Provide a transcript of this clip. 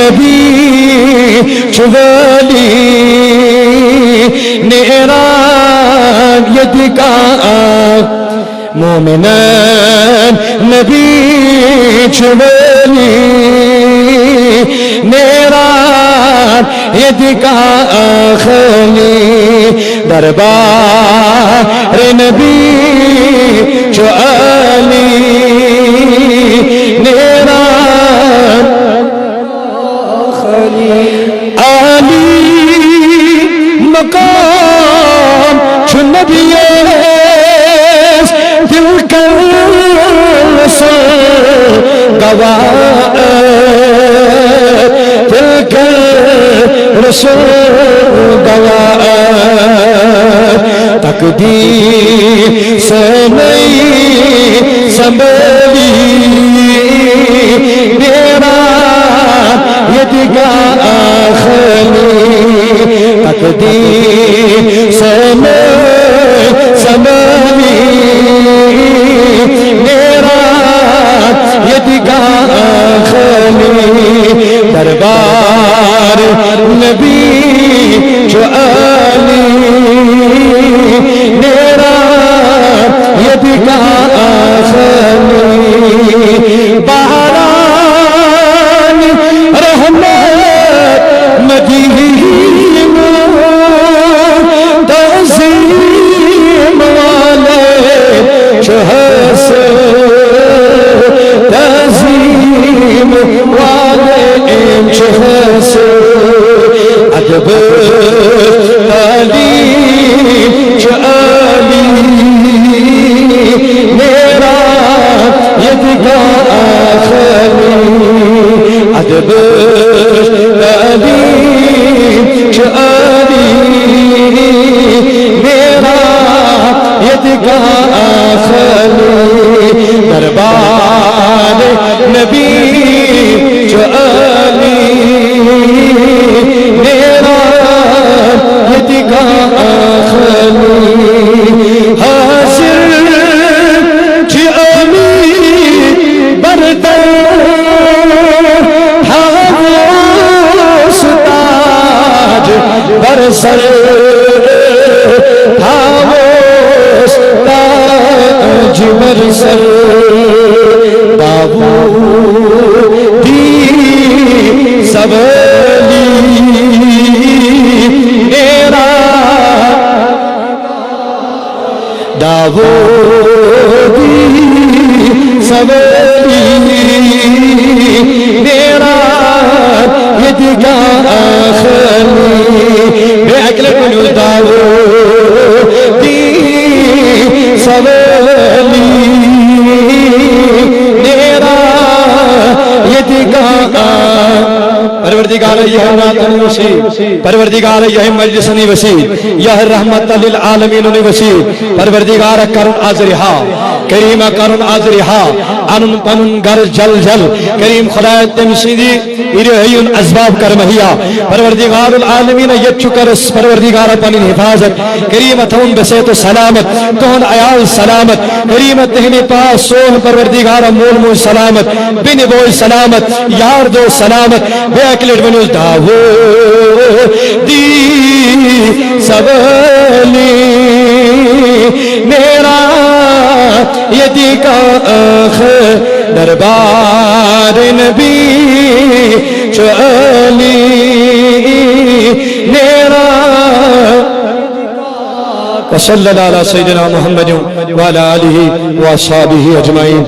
نبی چوالی نیران یدکا مومنان نبی چوالی نیران یدکا خلی دربار نبی چوالی نیران عالی مقام چو نبی دل کر رسول گواہ دل کر رسول گواہ تقدیر سے نہیں سنبھلی تقدیر سے میں سنبھلی میرا یدگاہ خلی دربار نبی جو علی میرا یدگاہ خلی بہران رحمت مدینہ تعظیم والے شہس تعظیم والے شہس ادب تعلیم علی میرا یدگاہ خلی ادب تعلیم علی میرا یدگاہ خلی دربار نبی علی میرا یدگاہ خلی حاضر علی بردر حواس تاج برسر حواس تاج برسر بابو دی سبلی میرا داودی سبلی میرا یدگاہ خلی بے اکل کنو داودی سبلی میرا یدگاہ پروردگار یہ راتنی وسیع پروردگار یہ مجلسنی وسیع یہ رحمت للعالمین وسیع پروردگار کرن آزرہا کریم کرن آزرہا انن پنن گر جل جل کریم خدایت تمسیدی ارہیون اسباب کرمہیا پروردگار العالمین یچکر پروردگار پنن حفاظت کریم تھون بسیت سلامت تون عیال سلامت کریم تہنی پاس سون پروردگار مول مول سلامت بن بوئی سلامت یار دو سلامت بے اکلیٹ بنوز داو دی سبلی میرا یدگاہ دربار نبی علی میرا وصلی اللہ علی سیدنا محمد وعلی آلہ واصحابہ اجمعین.